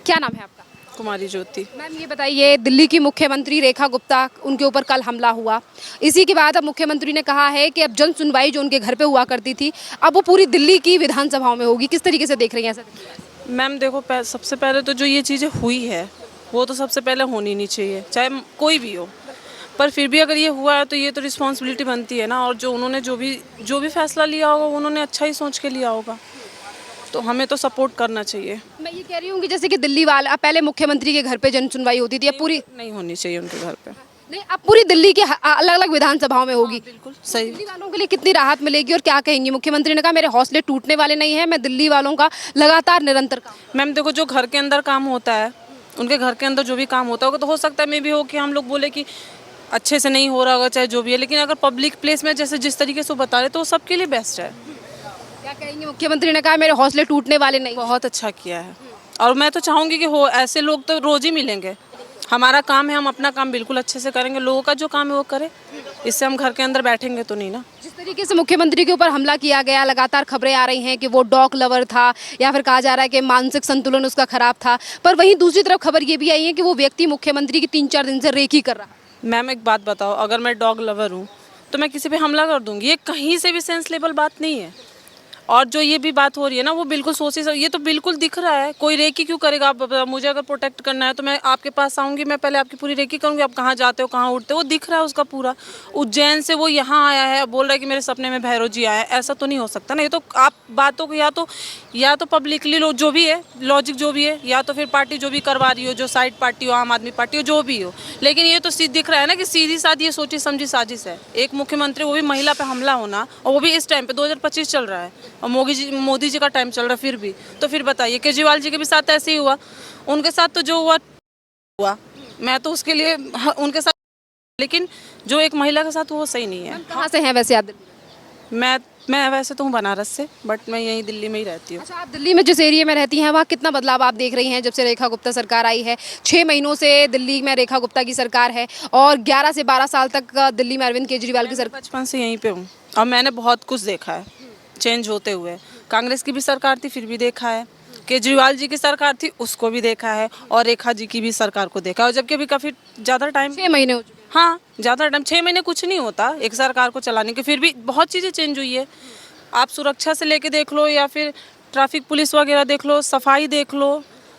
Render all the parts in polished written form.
क्या नाम है आपका? कुमारी ज्योति। मैम ये बताइए, दिल्ली की मुख्यमंत्री रेखा गुप्ता, उनके ऊपर कल हमला हुआ। इसी के बाद अब मुख्यमंत्री ने कहा है कि अब जन सुनवाई जो उनके घर पे हुआ करती थी, अब वो पूरी दिल्ली की विधानसभाओं में होगी। किस तरीके से देख रही हैं ऐसा? मैम देखो, सबसे पहले तो जो ये चीज़ें हुई है वो तो सबसे पहले होनी नहीं चाहिए, चाहे कोई भी हो। पर फिर भी अगर ये हुआ है तो ये तो रिस्पॉन्सिबिलिटी बनती है ना। और जो उन्होंने जो भी फैसला लिया होगा उन्होंने अच्छा ही सोच के लिया होगा, तो हमें तो सपोर्ट करना चाहिए। मैं ये कह रही हूँ कि जैसे कि दिल्ली वाला पहले मुख्यमंत्री के घर पे जन सुनवाई होती थी, अब पूरी नहीं होनी चाहिए उनके घर पे। नहीं, अब पूरी दिल्ली के अलग अलग विधानसभाओं में होगी। बिल्कुल सही। दिल्ली वालों के लिए कितनी राहत मिलेगी और क्या कहेंगी? मुख्यमंत्री ने कहा मेरे हौसले टूटने वाले नहीं हैं, मैं दिल्ली वालों का लगातार निरंतर काम। मैम देखो, जो घर के अंदर काम होता है, उनके घर के अंदर जो भी काम होता होगा तो हो सकता है मे भी हो कि हम लोग बोले कि अच्छे से नहीं हो रहा होगा, चाहे जो भी है। लेकिन अगर पब्लिक प्लेस में जैसे जिस तरीके से वो बता रहे तो वो सबके लिए बेस्ट है। क्या कहेंगे? मुख्यमंत्री ने कहा मेरे हौसले टूटने वाले नहीं। बहुत अच्छा किया है और मैं तो चाहूँगी कि हो ऐसे लोग तो रोज़ ही मिलेंगे। हमारा काम है, हम अपना काम बिल्कुल अच्छे से करेंगे, लोगों का जो काम है वो करे। इससे हम घर के अंदर बैठेंगे तो नहीं ना। जिस तरीके से मुख्यमंत्री के ऊपर हमला किया गया, लगातार खबरें आ रही हैं कि वो डॉग लवर था, या फिर कहा जा रहा है कि मानसिक संतुलन उसका खराब था। पर वहीं दूसरी तरफ खबर ये भी आई है कि वो व्यक्ति मुख्यमंत्री की 3-4 दिन से रेकी कर रहा है। मैम एक बात बताओ, अगर मैं डॉग लवर हूँ तो मैं किसी पे हमला कर दूंगी? ये कहीं से भी सेंसलेबल बात नहीं है। और जो ये भी बात हो रही है ना, वो बिल्कुल सोची ये तो बिल्कुल दिख रहा है। कोई रेकी क्यों करेगा? आप मुझे अगर प्रोटेक्ट करना है तो मैं आपके पास आऊँगी, मैं पहले आपकी पूरी रेकी करूँगी, आप कहाँ जाते हो, कहाँ उठते हो, वो दिख रहा है उसका पूरा। उज्जैन से वो यहाँ आया है, बोल रहा है कि मेरे सपने में भैरव जी आया है। ऐसा तो नहीं हो सकता ना। ये तो आप बातों को या तो पब्लिकली जो भी है, लॉजिक जो भी है, या तो फिर पार्टी जो भी करवा रही हो, जो साइड पार्टी हो, आम आदमी पार्टी हो, जो भी हो। लेकिन ये तो सीध दिख रहा है ना कि सीधी साधी ये सोची समझी साजिश है। एक मुख्यमंत्री, वो भी महिला पे हमला होना, और वो भी इस टाइम पे 2025 चल रहा है और मोदी जी का टाइम चल रहा है। फिर भी तो फिर बताइए, केजरीवाल जी के भी साथ ऐसे ही हुआ। उनके साथ तो जो हुआ मैं तो उसके लिए उनके साथ, लेकिन जो एक महिला के साथ वो सही नहीं है। कहाँ से हैं वैसे आप? मैं वैसे तो हूँ बनारस से, बट मैं यहीं दिल्ली में ही रहती हूँ। अच्छा, आप दिल्ली में जिस एरिया में रहती हैं वहाँ कितना बदलाव आप देख रही हैं जब से रेखा गुप्ता सरकार आई है? 6 महीनों से दिल्ली में रेखा गुप्ता की सरकार है और 11 से 12 साल तक दिल्ली में अरविंद केजरीवाल की सरकार। बचपन से यहीं पे हूँ और मैंने बहुत कुछ देखा है चेंज होते हुए। कांग्रेस की भी सरकार थी, फिर भी देखा है। केजरीवाल जी की सरकार थी, उसको भी देखा है। और रेखा जी की भी सरकार को देखा है। और जबकि अभी काफ़ी ज़्यादा टाइम, 6 महीने हो चुके हैं। हाँ ज़्यादा टाइम, 6 महीने कुछ नहीं होता एक सरकार को चलाने के। फिर भी बहुत चीज़ें चेंज हुई है। आप सुरक्षा से लेके देख लो, या फिर ट्रैफिक पुलिस वगैरह देख लो, सफाई देख लो,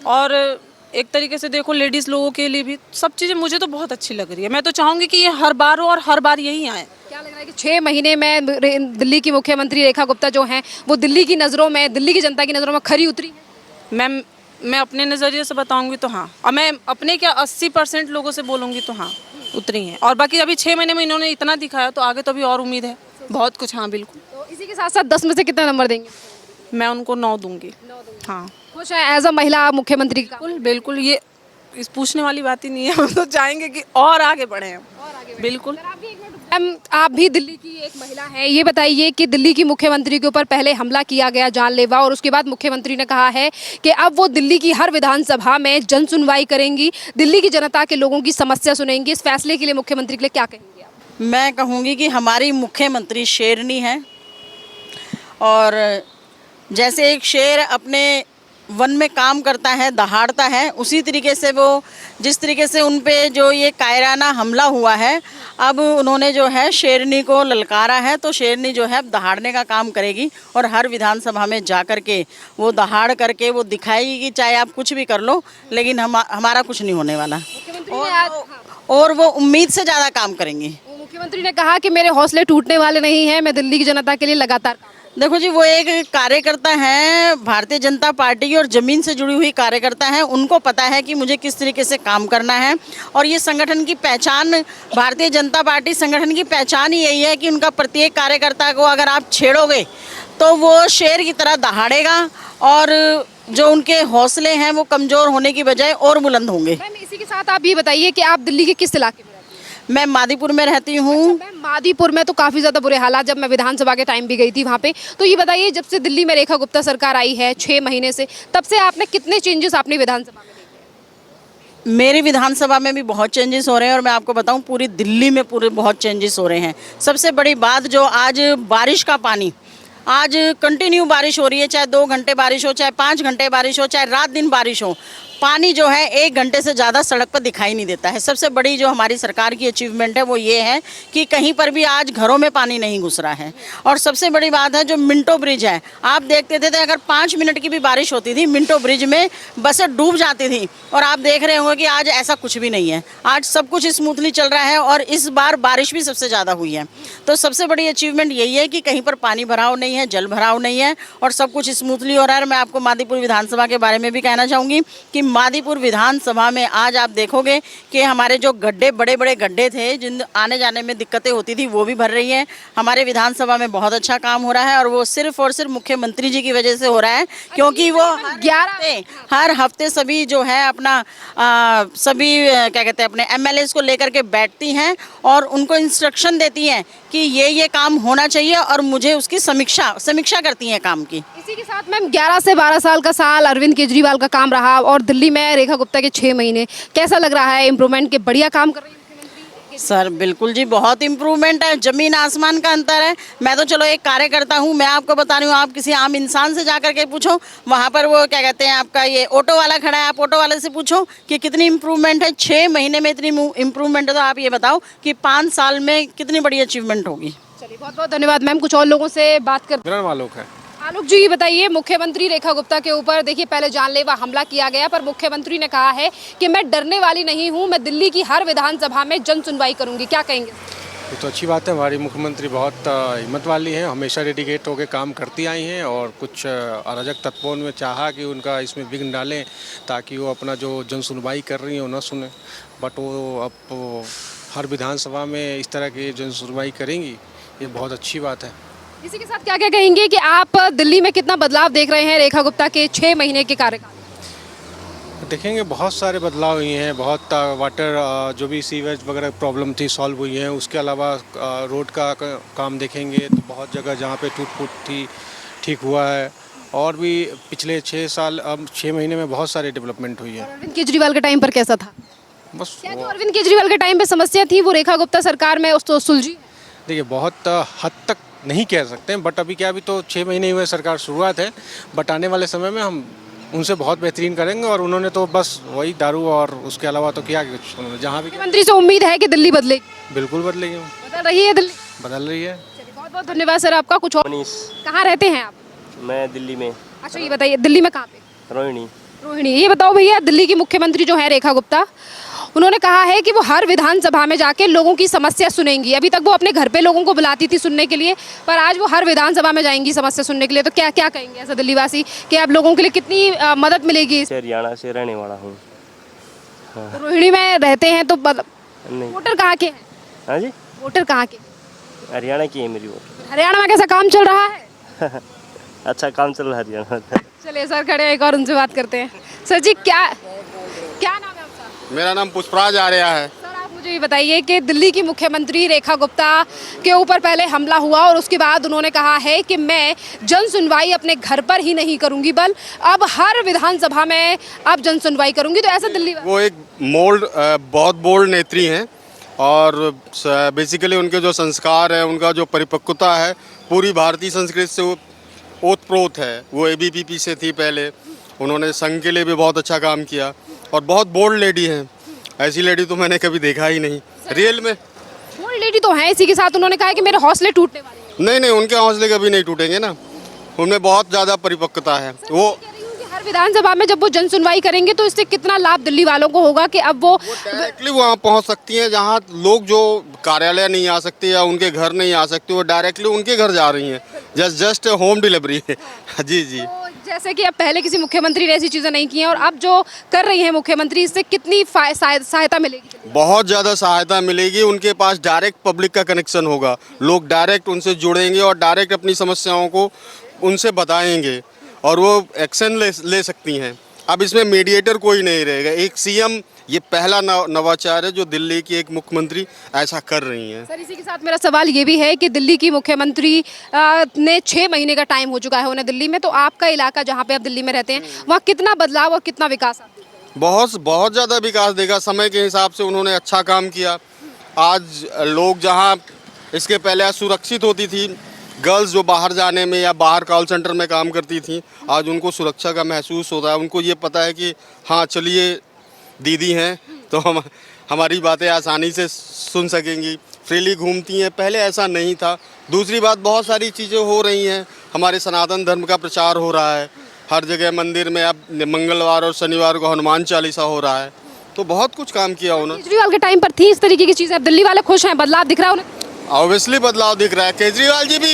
और एक तरीके से देखो लेडीज़ लोगों के लिए भी सब चीज़ें मुझे तो बहुत अच्छी लग रही है। मैं तो चाहूँगी कि ये हर बार हो और हर बार यही आए। क्या लग रहा है कि 6 महीने में दिल्ली की मुख्यमंत्री रेखा गुप्ता जो हैं वो दिल्ली की नज़रों में, दिल्ली की जनता की नज़रों में खरी उतरी है? मैं अपने नज़रिए से बताऊंगी तो हाँ, और मैं अपने क्या 80% लोगों से बोलूँगी तो हाँ उतरी हैं। और बाकी अभी 6 महीने में इन्होंने इतना दिखाया तो आगे तो अभी और उम्मीद है बहुत कुछ। हाँ बिल्कुल। तो इसी के साथ साथ 10 में से कितना नंबर देंगे? मैं उनको 9 दूंगी। हाँ खुश है एज अ महिला मुख्यमंत्री का? बिल्कुल बिल्कुल, ये इस पूछने वाली बात ही नहीं है। हम तो चाहेंगे कि और आगे बढ़े हम। बिल्कुल। मैम आप भी दिल्ली की एक महिला हैं, ये बताइए कि दिल्ली की मुख्यमंत्री के ऊपर पहले हमला किया गया जानलेवा, और उसके बाद मुख्यमंत्री ने कहा है कि अब वो दिल्ली की हर विधानसभा में जन सुनवाई करेंगी, दिल्ली की जनता के लोगों की समस्या सुनेंगी। इस फैसले के लिए मुख्यमंत्री के लिए क्या कहेंगे आप? मैं कहूँगी कि हमारी मुख्यमंत्री शेरनी है, और जैसे एक शेर अपने वन में काम करता है, दहाड़ता है, उसी तरीके से वो जिस तरीके से उन पे जो ये कायराना हमला हुआ है, अब उन्होंने जो है शेरनी को ललकारा है, तो शेरनी जो है अब दहाड़ने का काम करेगी और हर विधानसभा में जा कर के वो दहाड़ करके वो दिखाएगी कि चाहे आप कुछ भी कर लो, लेकिन हमारा कुछ नहीं होने वाला। और वो उम्मीद से ज़्यादा काम करेंगी। मुख्यमंत्री ने कहा कि मेरे हौसले टूटने वाले नहीं हैं, मैं दिल्ली की जनता के लिए लगातार। देखो जी, वो एक कार्यकर्ता हैं भारतीय जनता पार्टी की और ज़मीन से जुड़ी हुई कार्यकर्ता हैं। उनको पता है कि मुझे किस तरीके से काम करना है, और ये संगठन की पहचान, भारतीय जनता पार्टी संगठन की पहचान ही यही है कि उनका प्रत्येक कार्यकर्ता को अगर आप छेड़ोगे तो वो शेर की तरह दहाड़ेगा, और जो उनके हौसले हैं वो कमज़ोर होने की बजाय और बुलंद होंगे। मैम इसी के साथ आप ये बताइए कि आप दिल्ली के किस इलाके में? मैं मादीपुर में रहती हूँ। मैम मादीपुर में तो काफ़ी ज़्यादा बुरे हालात, जब मैं विधानसभा के टाइम भी गई थी वहाँ पे। तो ये बताइए, जब से दिल्ली में रेखा गुप्ता सरकार आई है 6 महीने से, तब से आपने कितने चेंजेस अपनी विधानसभा में देखे? मेरी विधानसभा में भी बहुत चेंजेस हो रहे हैं, और मैं आपको बताऊं पूरी दिल्ली में पूरे बहुत चेंजेस हो रहे हैं। सबसे बड़ी बात जो आज बारिश का पानी, आज कंटिन्यू बारिश हो रही है, चाहे 2 घंटे बारिश हो, चाहे 5 घंटे बारिश हो, चाहे रात दिन बारिश हो, पानी जो है 1 घंटे से ज़्यादा सड़क पर दिखाई नहीं देता है। सबसे बड़ी जो हमारी सरकार की अचीवमेंट है वो ये है कि कहीं पर भी आज घरों में पानी नहीं घुस रहा है। और सबसे बड़ी बात है जो मिंटो ब्रिज है, आप देखते थे अगर 5 मिनट की भी बारिश होती थी मिंटो ब्रिज में बसें डूब जाती थी, और आप देख रहे होंगे कि आज ऐसा कुछ भी नहीं है। आज सब कुछ स्मूथली चल रहा है और इस बार बारिश भी सबसे ज़्यादा हुई है। तो सबसे बड़ी अचीवमेंट यही है कि कहीं पर पानी भराव नहीं है, जल भराव नहीं है और सब कुछ स्मूथली हो रहा है। मैं आपको मादीपुर विधानसभा के बारे में भी कहना चाहूँगी कि मादीपुर विधानसभा में आज आप देखोगे कि हमारे जो गड्ढे, बड़े बड़े गड्ढे थे जिन आने जाने में दिक्कतें होती थी, वो भी भर रही हैं। हमारे विधानसभा में बहुत अच्छा काम हो रहा है और वो सिर्फ और सिर्फ मुख्यमंत्री जी की वजह से हो रहा है, क्योंकि वो हर हफ्ते सभी जो है अपना सभी क्या कहते हैं अपने MLAs को लेकर के बैठती हैं और उनको इंस्ट्रक्शन देती हैं कि ये काम होना चाहिए और मुझे उसकी समीक्षा करती हैं काम की। इसी के साथ मैम 11 से 12 साल का साल अरविंद केजरीवाल का काम रहा और दिल्ली में रेखा गुप्ता के 6 महीने, कैसा लग रहा है इम्प्रूवमेंट के? बढ़िया काम कर रही है मुख्यमंत्री? सर बिल्कुल जी, बहुत इम्प्रूवमेंट है, ज़मीन आसमान का अंतर है। मैं तो चलो एक कार्यकर्ता हूँ, मैं आपको बता रही हूँ, आप किसी आम इंसान से जाकर के पूछो, वहाँ पर वो क्या कहते हैं आपका ये ऑटो वाला खड़ा है, आप ऑटो वाले से पूछो कि कितनी इम्प्रूवमेंट है। 6 महीने में इतनी इम्प्रूवमेंट है तो आप ये बताओ कि 5 साल में कितनी बड़ी अचीवमेंट होगी। चलिए बहुत बहुत धन्यवाद मैम। कुछ और लोगों से बात कर। मेरा नाम आलोक है। आलोक जी, ये बताइए, मुख्यमंत्री रेखा गुप्ता के ऊपर देखिए पहले जानलेवा हमला किया गया, पर मुख्यमंत्री ने कहा है कि मैं डरने वाली नहीं हूं, मैं दिल्ली की हर विधानसभा में जन सुनवाई करूंगी, क्या कहेंगे? ये तो अच्छी बात है, हमारी मुख्यमंत्री बहुत हिम्मत वाली हैं, हमेशा डेडिकेट होकर काम करती आई हैं और कुछ अराजक तत्वों में चाहा कि उनका इसमें विघ्न डालें ताकि वो अपना जो जन सुनवाई कर रही हैं वो न सुने, बट वो अब हर विधानसभा में इस तरह की जन सुनवाई करेंगी, ये बहुत अच्छी बात है। इसी के साथ क्या क्या कहेंगे कि आप दिल्ली में कितना बदलाव देख रहे हैं रेखा गुप्ता के 6 महीने के कार्यकाल? देखेंगे बहुत सारे बदलाव हुए हैं, बहुत वाटर जो भी सीवेज वगैरह प्रॉब्लम थी सॉल्व हुई है। उसके अलावा रोड का काम देखेंगे तो बहुत जगह जहाँ पे टूट फूट थी ठीक हुआ है, और भी पिछले 6 महीने में बहुत सारी डेवलपमेंट हुई है। अरविंद केजरीवाल के टाइम पर कैसा था? बस क्या जो अरविंद केजरीवाल के टाइम पे समस्या थी वो रेखा गुप्ता सरकार में उसको सुलझी? देखिए बहुत हद तक नहीं कह सकते हैं, बट अभी क्या, अभी तो 6 महीने हुए सरकार शुरुआत है, बट आने वाले समय में हम उनसे बहुत बेहतरीन करेंगे। और उन्होंने तो बस वही दारू और उसके अलावा तो किया कुछ उन्होंने, जहाँ भी मुख्यमंत्री से उम्मीद है कि दिल्ली बदलेगी? बिल्कुल बदलेगी, बदल रही है दिल्ली? बदल रही है। चलिए बहुत बहुत धन्यवाद सर आपका। कुछ और, कहाँ रहते हैं आप? मैं दिल्ली में। अच्छा ये बताइए, दिल्ली में कहाँ पे? रोहिणी। रोहिणी। ये बताओ भैया, दिल्ली की मुख्यमंत्री जो है रेखा गुप्ता, उन्होंने कहा है कि वो हर विधानसभा में जाके लोगों की समस्या सुनेंगी। अभी तक वो अपने घर पे लोगों को बुलाती थी सुनने के लिए, पर आज वो हर विधानसभा में जाएंगी समस्या सुनने के लिए। तो क्या क्या कहेंगे ऐसा दिल्लीवासी कि आप लोगों के लिए कितनी मदद मिलेगी? हरियाणा से रहने वाला हूँ। तो रोहिणी में रहते हैं तो नहीं। वोटर कहाँ के हैं? हाँ जी, वोटर कहाँ के? हरियाणा की है मेरी वोट। हरियाणा में कैसा काम चल रहा है? अच्छा काम चल रहा है हरियाणा। चलिए सर खड़े हैं, एक और उनसे बात करते हैं। सर जी क्या नाम है आपका? मेरा नाम पुष्पराज आर्या है। सर आप मुझे ये बताइए कि दिल्ली की मुख्यमंत्री रेखा गुप्ता के ऊपर पहले हमला हुआ और उसके बाद उन्होंने कहा है कि मैं जन सुनवाई अपने घर पर ही नहीं करूंगी, बल अब हर विधानसभा में अब जन सुनवाई करूंगी। तो ऐसा दिल्ली वो एक बहुत बोल्ड नेत्री हैं और बेसिकली उनके जो संस्कार है, उनका जो परिपक्वता है, पूरी भारतीय संस्कृति से वो ओतप्रोत है। वो ABPP से थी पहले, उन्होंने संघ के लिए भी बहुत अच्छा काम किया और बहुत बोल्ड लेडी हैं। ऐसी लेडी तो मैंने कभी देखा ही नहीं रियल में। बोल्ड लेडी तो है, इसी के साथ उन्होंने कहा कि मेरे हौसले टूटने वाले नहीं नहीं, उनके हौसले कभी नहीं टूटेंगे ना, उनमें बहुत ज़्यादा परिपक्वता है। वो हर विधानसभा में जब वो जन सुनवाई करेंगे तो इससे कितना लाभ दिल्ली वालों को होगा कि अब वो डायरेक्टली वहाँ पहुँच सकती हैं जहाँ लोग जो कार्यालय नहीं आ सकते या उनके घर नहीं आ सकते, वो डायरेक्टली उनके घर जा रही हैं। जस्ट होम डिलीवरी है। जी जी। तो जैसे कि अब पहले किसी मुख्यमंत्री ने ऐसी चीज़ें नहीं की हैं और अब जो कर रही है मुख्यमंत्री, इससे कितनी सहायता मिलेगी? बहुत ज़्यादा सहायता मिलेगी। उनके पास डायरेक्ट पब्लिक का कनेक्शन होगा, लोग डायरेक्ट उनसे जुड़ेंगे और डायरेक्ट अपनी समस्याओं को उनसे बताएंगे और वो एक्शन ले सकती हैं। अब इसमें मीडिएटर कोई नहीं रहेगा। एक CM, ये पहला नवाचार है जो दिल्ली की एक मुख्यमंत्री ऐसा कर रही हैं। सर इसी के साथ मेरा सवाल ये भी है कि दिल्ली की मुख्यमंत्री ने 6 महीने का टाइम हो चुका है उन्हें दिल्ली में, तो आपका इलाका जहाँ पे आप दिल्ली में रहते हैं, वहाँ कितना बदलाव और कितना विकास? बहुत ज़्यादा विकास देखा। समय के हिसाब से उन्होंने अच्छा काम किया। आज लोग जहाँ इसके पहले असुरक्षित होती थी, गर्ल्स जो बाहर जाने में या बाहर कॉल सेंटर में काम करती थी, आज उनको सुरक्षा का महसूस होता है। उनको ये पता है कि हाँ चलिए दीदी हैं तो हम हमारी बातें आसानी से सुन सकेंगी, फ्रीली घूमती हैं। पहले ऐसा नहीं था। दूसरी बात, बहुत सारी चीज़ें हो रही हैं। हमारे सनातन धर्म का प्रचार हो रहा है, हर जगह मंदिर में अब मंगलवार और शनिवार को हनुमान चालीसा हो रहा है, तो बहुत कुछ काम किया उन्होंने। केजरीवाल के टाइम पर थी इस तरीके की चीजें, अब दिल्ली वाले खुश हैं, बदलाव दिख रहा है उन्हें? ऑब्वियसली बदलाव दिख रहा है। केजरीवाल जी भी,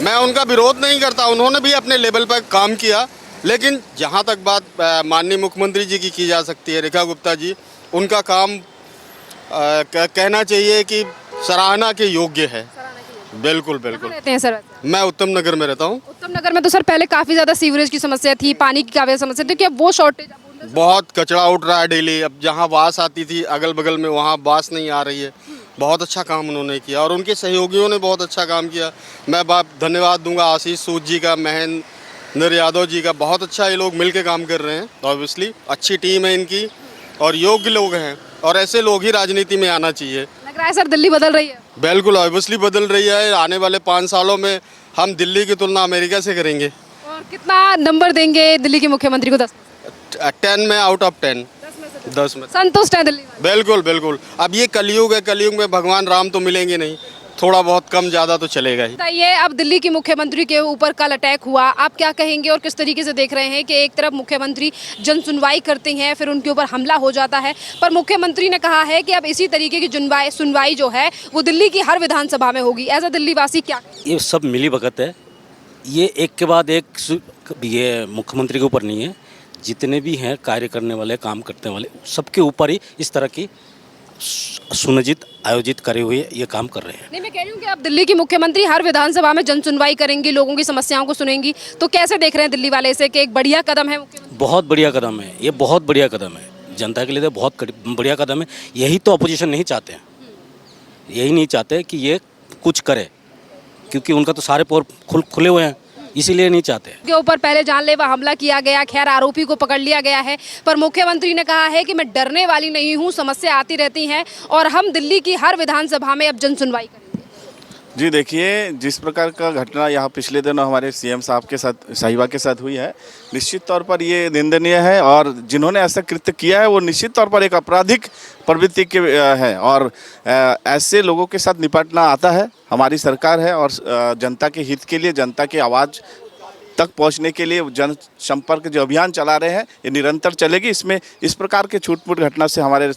मैं उनका विरोध नहीं करता, उन्होंने भी अपने लेवल पर काम किया, लेकिन जहाँ तक बात माननीय मुख्यमंत्री जी की जा सकती है, रेखा गुप्ता जी, उनका काम कहना चाहिए कि सराहना के योग्य है। बिल्कुल बिल्कुल। रहते हैं सर वैसे? मैं उत्तम नगर में रहता हूँ। उत्तम नगर में तो सर पहले काफी ज्यादा सीवरेज की समस्या थी, पानी की काफी समस्या थी, क्या वो शॉर्टेज बहुत कचरा उठ रहा है डेली। अब जहाँ बास आती थी अगल बगल में, वहाँ बास नहीं आ रही है। बहुत अच्छा काम उन्होंने किया और उनके सहयोगियों ने बहुत अच्छा काम किया। मैं धन्यवाद दूंगा आशीष सूद जी का, महेंद्र यादव जी का। बहुत अच्छा ये लोग मिलकर काम कर रहे हैं। ऑब्वियसली अच्छी टीम है इनकी और योग्य लोग हैं, और ऐसे लोग ही राजनीति में आना चाहिए। लग रहा है सर दिल्ली बदल रही है? बिल्कुल, ऑब्वियसली बदल रही है। आने वाले 5 सालों में हम दिल्ली की तुलना अमेरिका से करेंगे। और कितना नंबर देंगे दिल्ली के मुख्यमंत्री को? 10 में आउट ऑफ 10। 10 में संतुष्ट है दिल्ली वाले? बिल्कुल बिल्कुल। अब ये कलयुग है, कलयुग में भगवान राम तो मिलेंगे नहीं, थोड़ा बहुत कम ज़्यादा तो चलेगा ही। बताइए, अब दिल्ली की मुख्यमंत्री के ऊपर कल अटैक हुआ, आप क्या कहेंगे और किस तरीके से देख रहे हैं कि एक तरफ मुख्यमंत्री जन सुनवाई करते हैं, फिर उनके ऊपर हमला हो जाता है, पर मुख्यमंत्री ने कहा है कि अब इसी तरीके की सुनवाई जो है वो दिल्ली की हर विधानसभा में होगी। एज अ दिल्ली वासी क्या? ये सब मिली भगत है, ये एक के बाद एक। ये मुख्यमंत्री के ऊपर नहीं है, जितने भी हैं कार्य करने वाले, काम करने वाले, सबके ऊपर ही इस तरह की सुनियोजित आयोजित करे हुए ये काम कर रहे हैं। नहीं, मैं कह रही हूँ कि अब दिल्ली की मुख्यमंत्री हर विधानसभा में जन सुनवाई करेंगी, लोगों की समस्याओं को सुनेंगी, तो कैसे देख रहे हैं दिल्ली वाले इसे कि एक बढ़िया कदम है मुख्यमंत्री? बहुत बढ़िया कदम है ये, बहुत बढ़िया कदम है जनता के लिए, तो बहुत बढ़िया कदम है। यही तो अपोजिशन नहीं चाहते हैं, यही नहीं चाहते कि ये कुछ करे, क्योंकि उनका तो सारे पोर खुले हुए हैं, इसीलिए नहीं चाहते। के ऊपर पहले जानलेवा हमला किया गया, खैर आरोपी को पकड़ लिया गया है, पर मुख्यमंत्री ने कहा है कि मैं डरने वाली नहीं हूं, समस्या आती रहती हैं और हम दिल्ली की हर विधानसभा में अब जन सुनवाई करेंगे। जी देखिए, जिस प्रकार का घटना यहाँ पिछले दिनों हमारे सीएम साहब के साथ, साहिबा के साथ हुई है, निश्चित तौर पर ये निंदनीय है, और जिन्होंने ऐसा कृत्य किया है वो निश्चित तौर पर एक आपराधिक प्रवृत्ति के है, और ऐसे लोगों के साथ निपटना आता है। हमारी सरकार है और जनता के हित के लिए, जनता की आवाज़ तक पहुंचने के लिए जन संपर्क जो अभियान चला रहे हैं ये निरंतर चलेगी। इसमें इस प्रकार के छूट-मूट घटना से हमारे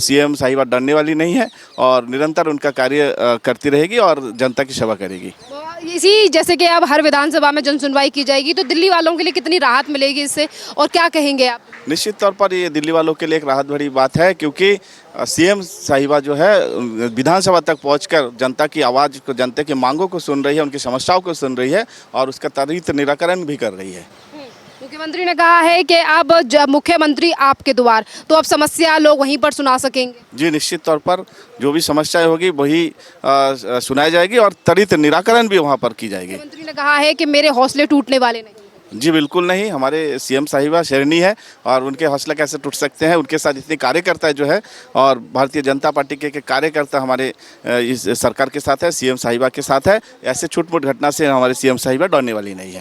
सीएम साहिबा डरने वाली नहीं है और निरंतर उनका कार्य करती रहेगी और जनता की सेवा करेगी। इसी जैसे कि अब हर विधानसभा में जन सुनवाई की जाएगी, तो दिल्ली वालों के लिए कितनी राहत मिलेगी इससे और क्या कहेंगे आप? निश्चित तौर पर ये दिल्ली वालों के लिए एक राहत भरी बात है, क्योंकि सीएम साहिबा जो है विधानसभा तक पहुंचकर जनता की आवाज़ को, जनता की मांगों को सुन रही है, उनकी समस्याओं को सुन रही है और उसका त्वरित निराकरण भी कर रही है। मुख्यमंत्री ने कहा है कि अब मुख्यमंत्री आपके द्वार, तो अब समस्या लोग वहीं पर सुना सकेंगे। जी निश्चित तौर पर जो भी समस्याएं होगी वही सुनाई जाएगी और त्वरित निराकरण भी वहां पर की जाएगी। मुख्यमंत्री ने कहा है कि मेरे हौसले टूटने वाले नहीं। जी बिल्कुल नहीं, हमारे सीएम साहिबा शेरनी है और उनके हौसला कैसे टूट सकते हैं। उनके साथ इतने कार्यकर्ता जो है और भारतीय जनता पार्टी के कार्यकर्ता हमारे इस सरकार के साथ है, सीएम साहिबा के साथ है। ऐसे छूट-मूट घटना से हमारे सीएम साहिबा डरने वाली नहीं है।